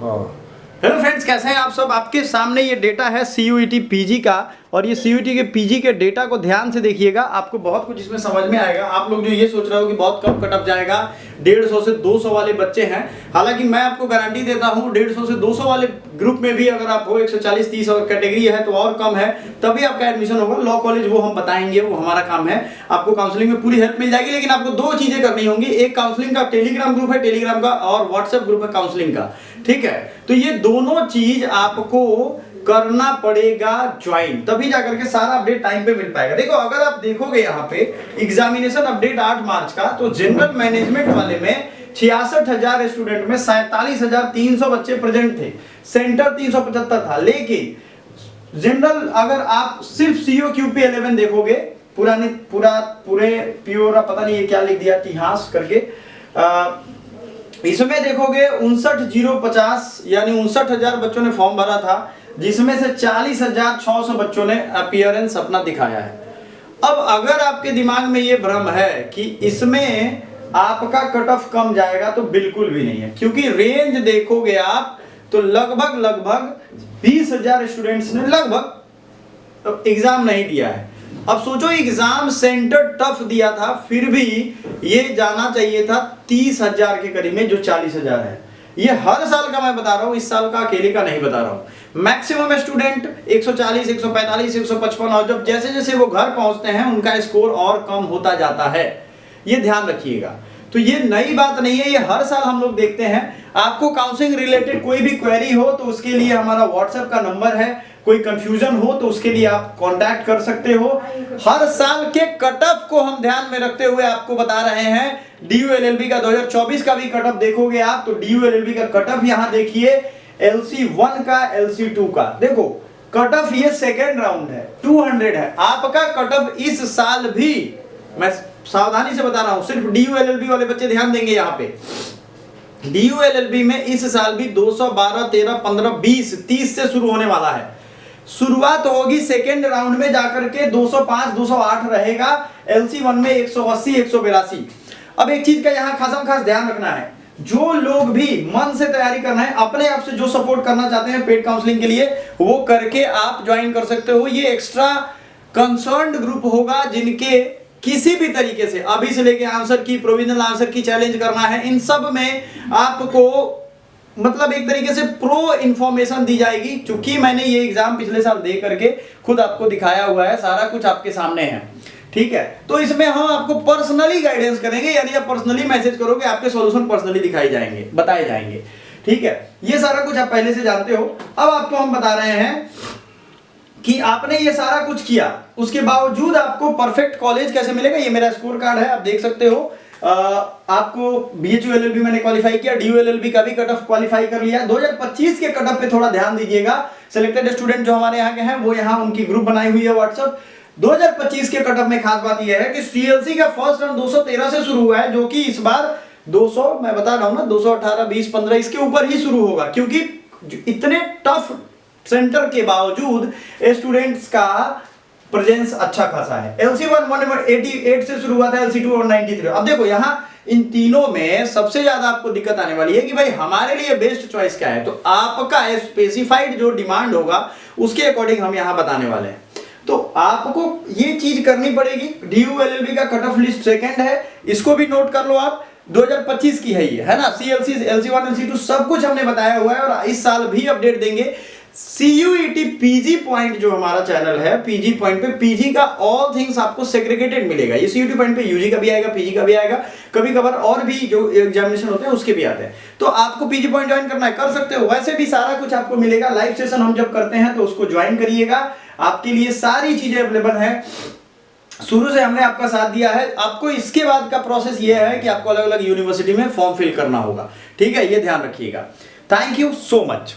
Hello friends, कैसे हैं आप सब। आपके सामने ये डेटा है CUET पीजी का, और ये CUET के पीजी के डेटा को ध्यान से देखिएगा, आपको बहुत कुछ इसमें समझ में आएगा। आप लोग जो ये सोच रहे हो कि बहुत कम कट ऑफ जाएगा, 150 से 200 वाले बच्चे हैं, हालांकि मैं आपको गारंटी देता हूँ 150 से 200 वाले ग्रुप में भी अगर आप हो 140-30 और कैटेगरी है तो और कम है, तभी आपका एडमिशन होगा। लॉ कॉलेज वो हम बताएंगे, वो हमारा काम है। आपको काउंसलिंग में पूरी हेल्प मिल जाएगी, लेकिन आपको दो चीजें करनी होंगी। एक काउंसलिंग का टेलीग्राम ग्रुप है टेलीग्राम का, और व्हाट्सएप ग्रुप है काउंसलिंग का, ठीक है। तो ये दोनों चीज आपको करना पड़ेगा ज्वाइन, तभी जाकर के सारा अपडेट टाइम पे मिल पाएगा। देखो, अगर आप देखोगे यहाँ पे एग्जामिनेशन अपडेट 8 मार्च का, तो जनरल मैनेजमेंट वाले में 66,000 स्टूडेंट में 47,300 बच्चे प्रेजेंट थे, सेंटर 375 था। लेकिन जनरल अगर आप सिर्फ COQP 11 देखोगे, पूरे प्योर पता नहीं ये क्या लिख दिया इतिहास करके, इसमें देखोगे 59,050 यानी 59,000 बच्चों ने फॉर्म भरा था, जिसमें से 40,600 बच्चों ने अपीयरेंस अपना दिखाया है। अब अगर आपके दिमाग में ये भ्रम है कि इसमें आपका कट ऑफ कम जाएगा, तो बिल्कुल भी नहीं है, क्योंकि रेंज देखोगे आप तो लगभग 20,000 स्टूडेंट्स ने लगभग एग्जाम नहीं दिया है। अब सोचो, एग्जाम सेंटर टफ दिया था, फिर भी ये जाना चाहिए था 30,000 के करीब में, जो 40,000 है। ये हर साल का मैं बता रहा हूं, इस साल का अकेले का नहीं बता रहा हूं। मैक्सिमम स्टूडेंट 140, 145, 155, और जब जैसे जैसे वो घर पहुंचते हैं उनका स्कोर और कम होता जाता है, ये ध्यान रखिएगा। तो ये नई बात नहीं है, ये हर साल हम लोग देखते हैं। आपको काउंसलिंग रिलेटेड कोई भी क्वेरी हो तो उसके लिए हमारा व्हाट्सएप का नंबर है, कोई कंफ्यूजन हो तो उसके लिए आप कांटेक्ट कर सकते हो। हर साल के कट ऑफ को हम ध्यान में रखते हुए आपको बता रहे हैं। DU LLB का 2024 का भी कट ऑफ देखोगे आप, तो DU LLB का कट ऑफ यहां देखिए, LC1 का, LC2 का, देखो कट ऑफ ये सेकेंड राउंड है, 200 है। आपका कट ऑफ इस साल भी, मैं सावधानी से बता रहा हूं, सिर्फ DU LLB वाले बच्चे ध्यान देंगे। यहाँ पे DU LLB में इस साल भी 212, 13, 15, 20, 30 से शुरू होने वाला है। शुरुआत होगी सेकेंड राउंड में जाकर के 205, 208 रहेगा। LC1 में 180, 182। अब एक चीज का यहाँ खास ध्यान रखना है, जो लोग भी मन से तैयारी करना है, अपने आप से जो सपोर्ट करना चाहते हैं पेड काउंसलिंग के लिए, वो करके आप ज्वाइन कर सकते हो। ये एक्स्ट्रा कंसर्न्ड ग्रुप होगा, जिनके किसी भी तरीके से अभी से लेके आंसर की, प्रोविजनल आंसर की चैलेंज करना है, इन सब में आपको मतलब एक तरीके से प्रो इंफॉर्मेशन दी जाएगी। चूंकि मैंने ये एग्जाम पिछले साल दे करके खुद आपको दिखाया हुआ है, सारा कुछ आपके सामने है, ठीक है। तो इसमें हम आपको पर्सनली गाइडेंस करेंगे, यानी आप पर्सनली मैसेज करोगे, आपके सॉल्यूशन पर्सनली दिखाए जाएंगे, बताए जाएंगे, ठीक है। ये सारा कुछ आप पहले से जानते हो। अब आपको हम बता रहे हैं कि आपने ये सारा कुछ किया, उसके बावजूद आपको परफेक्ट कॉलेज कैसे मिलेगा। ये मेरा स्कोर कार्ड है, आप देख सकते हो। आपको BHU LLB मैंने क्वालिफाई किया, DU LLB का भी कट ऑफ क्वालिफाई कर लिया। 2025 के कट ऑफ पे थोड़ा ध्यान दीजिएगा। सिलेक्टेड स्टूडेंट जो हमारे यहाँ के हैं, वो यहाँ उनकी ग्रुप बनाई हुई है व्हाट्सएप। 2025 के कट ऑफ में खास बात यह है कि CLC का फर्स्ट राउंड 213 से शुरू हुआ है, जो कि इस बार 200, मैं बता रहा हूं ना, 218, 20, 15 इसके ऊपर ही शुरू होगा, क्योंकि इतने टफ सेंटर के बावजूद स्टूडेंट्स का प्रेजेंस अच्छा खासा है। LC1 188 से शुरू हुआ था, LC2 और 93। अब देखो यहाँ इन तीनों में सबसे ज्यादा आपको दिक्कत आने वाली है कि भाई हमारे लिए बेस्ट चॉइस क्या है। तो आपका स्पेसिफाइड जो डिमांड होगा उसके अकॉर्डिंग हम यहाँ बताने वाले हैं। तो आपको ये चीज करनी पड़ेगी। DU LLB का कट ऑफ लिस्ट सेकंड है, इसको भी नोट कर लो आप, 2025 की है ये, है ना। CLC, LC1, LC2 सब कुछ हमने बताया हुआ है, और इस साल भी अपडेट देंगे। CUET PG पॉइंट जो हमारा चैनल है, PG पॉइंट पे PG का ऑल थिंग्स आपको सेग्रीगेटेड मिलेगा। ये CUET पॉइंट पे UG का भी आएगा, PG का भी आएगा, कभी कभार और भी जो एग्जामिनेशन होते हैं उसके भी आते हैं। तो आपको PG पॉइंट ज्वाइन करना है, कर सकते हो। वैसे भी सारा कुछ आपको मिलेगा। लाइव सेशन हम जब करते हैं तो उसको ज्वाइन करिएगा, आपके लिए सारी चीजें अवेलेबल है। शुरू से हमने आपका साथ दिया है। आपको इसके बाद का प्रोसेस ये है कि आपको अलग अलग यूनिवर्सिटी में फॉर्म फिल करना होगा, ठीक है। ये ध्यान रखिएगा। Thank you so much.